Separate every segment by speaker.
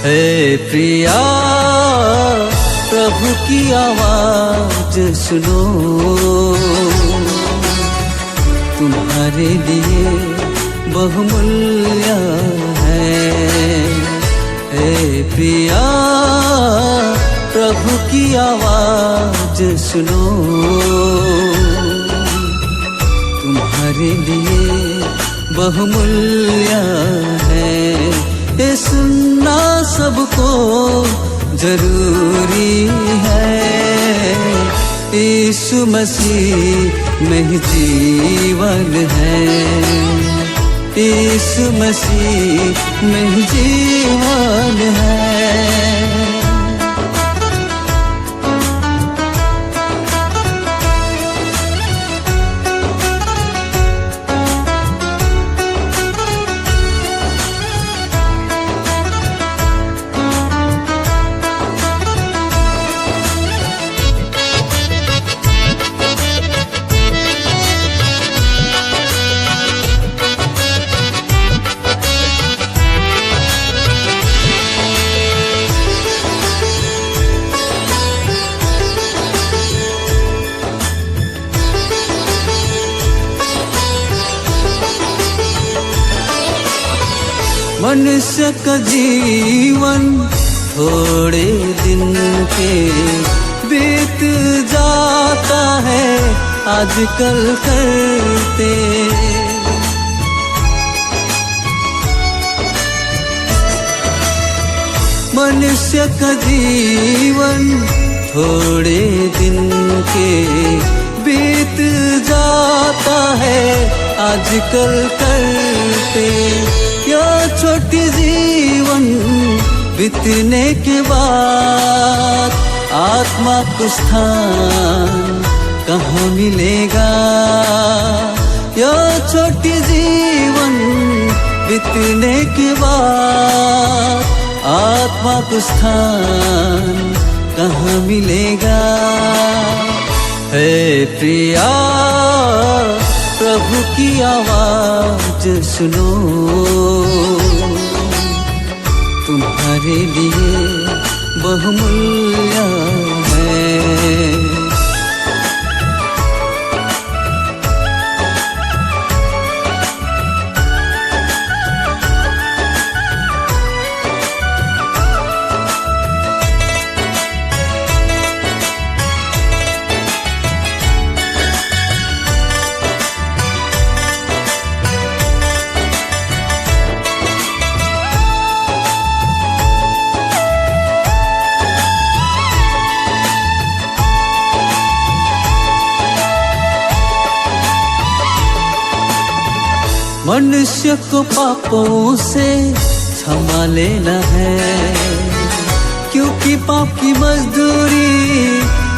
Speaker 1: हे प्रिया प्रभु की आवाज सुनो, तुम्हारे लिए बहुमूल्य है। हे प्रिया प्रभु की आवाज सुनो, तुम्हारे लिए बहुमूल्य है। ये सुनना सबको जरूरी है, यीशु मसीह में ही जीवन है, यीशु मसीह में ही जीवन है। मनुष्य का जीवन थोड़े दिन के बीत जाता है आजकल करते। मनुष्य का जीवन थोड़े दिन के बीत जाता है आजकल करते। यह छोटी जीवन बीतने के बाद आत्मा को स्थान कहाँ मिलेगा। यह छोटी जीवन बीतने के बाद आत्मा को स्थान कहाँ मिलेगा। हे प्रिया प्रभु की आवाज सुनो, तुम्हारे लिए बहुमूल्य है। मनुष्य को पापों से क्षमा लेना है, क्योंकि पाप की मजदूरी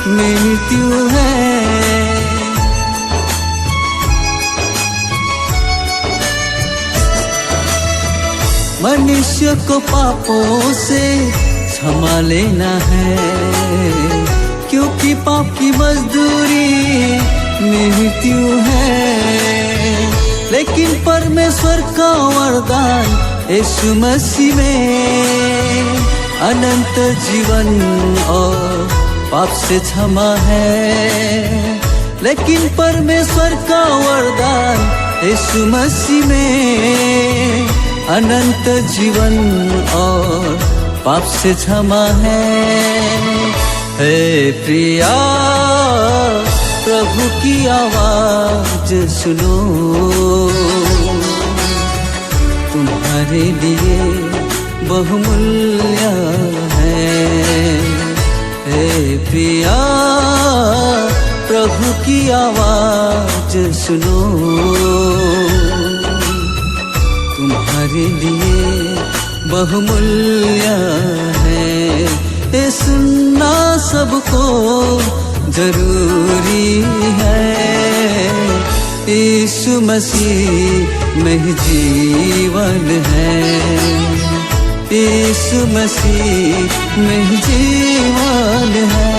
Speaker 1: मृत्यु है। मनुष्य को पापों से क्षमा लेना है, क्योंकि पाप की मजदूरी मृत्यु है। लेकिन परमेश्वर का वरदान यीशु मसीह में अनंत जीवन और पाप से क्षमा है। लेकिन परमेश्वर का वरदान यीशु मसीह में अनंत जीवन और पाप से क्षमा है। हे प्रिया प्रभु की आवाज सुनो, तुम्हारे लिए बहुमूल्य है। हे प्रिया प्रभु की आवाज सुनो, तुम्हारे लिए बहुमूल्य है। ये सुनना सबको जरूरी है, यीशु मसीह में ही जीवन है, यीशु मसीह में ही जीवन है।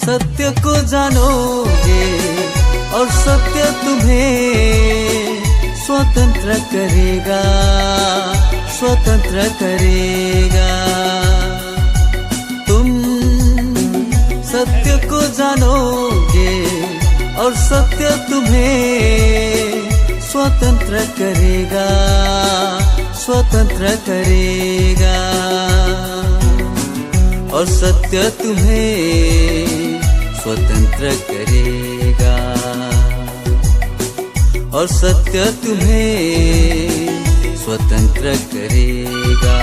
Speaker 1: सत्य को जानोगे और सत्य तुम्हें स्वतंत्र करेगा, स्वतंत्र करेगा। तुम सत्य को जानोगे और सत्य तुम्हें स्वतंत्र करेगा, स्वतंत्र करेगा। और सत्य तुम्हें स्वतंत्र करेगा, और सत्य तुम्हें स्वतंत्र करेगा।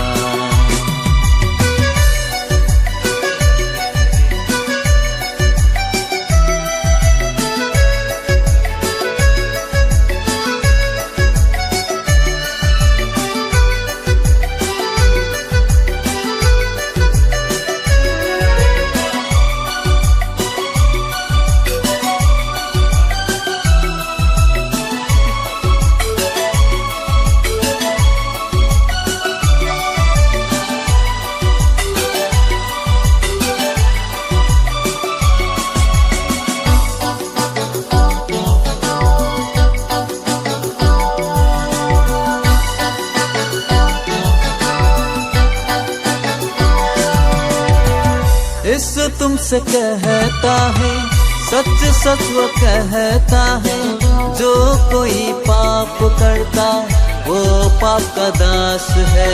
Speaker 1: यीशु तुमसे कहता है, सच सच वो कहता है, जो कोई पाप करता वो पाप का दास है।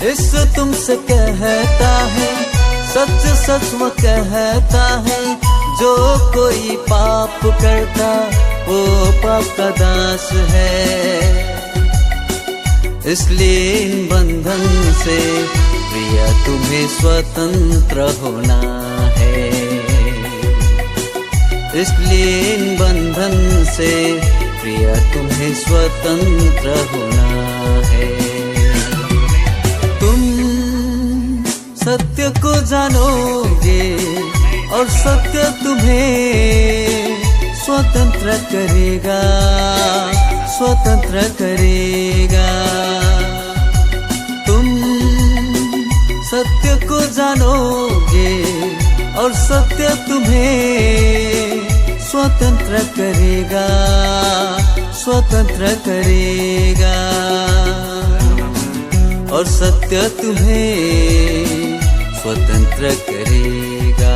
Speaker 1: यीशु तुमसे कहता है, सच सच वो कहता है, जो कोई पाप करता वो पाप का दास है। इसलिए इन बंधन से प्रिय तुम्हें स्वतंत्र होना है। इसलिए इन बंधन से प्रिय तुम्हें स्वतंत्र होना है। तुम सत्य को जानोगे और सत्य तुम्हें स्वतंत्र करेगा, स्वतंत्र करेगा। तुम सत्य को जानोगे और सत्य तुम्हें स्वतंत्र करेगा, स्वतंत्र करेगा। और सत्य तुम्हें स्वतंत्र करेगा,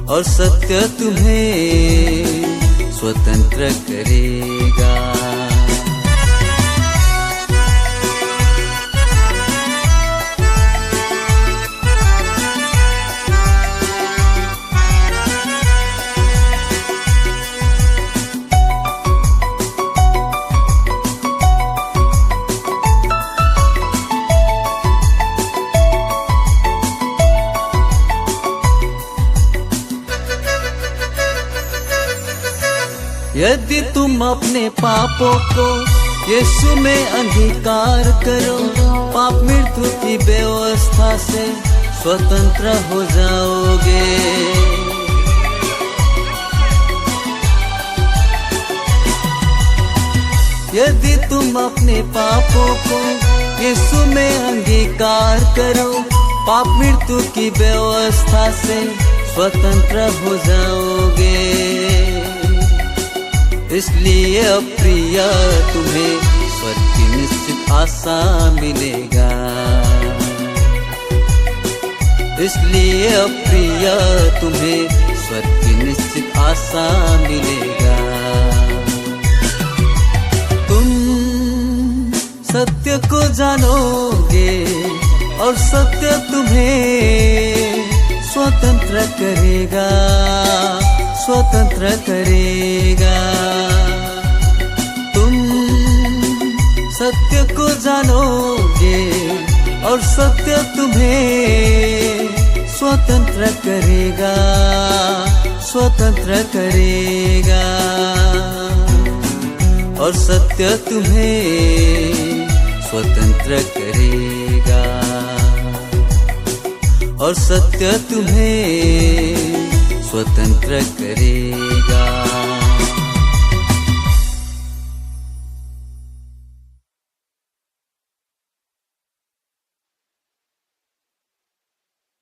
Speaker 1: और सत्य तुम्हें स्वतंत्र करेगा। यदि तुम अपने पापों को यीशु में अंगीकार करो, पाप मृत्यु की व्यवस्था से स्वतंत्र हो जाओगे। यदि तुम अपने पापों को यीशु में अंगीकार करो, पाप मृत्यु की व्यवस्था से स्वतंत्र हो जाओगे। इसलिए प्रिय तुम्हें स्वर्ग की निश्चित आशा मिलेगा। इसलिए प्रिय तुम्हें स्वर्ग की निश्चित आशा मिलेगा। तुम सत्य को जानोगे और सत्य तुम्हें स्वतंत्र करेगा, स्वतंत्र करेगा। तुम सत्य को जानोगे और सत्य तुम्हें स्वतंत्र करेगा, स्वतंत्र करेगा। और सत्य तुम्हें स्वतंत्र करेगा, और सत्य तुम्हें स्वतंत्र करेगा।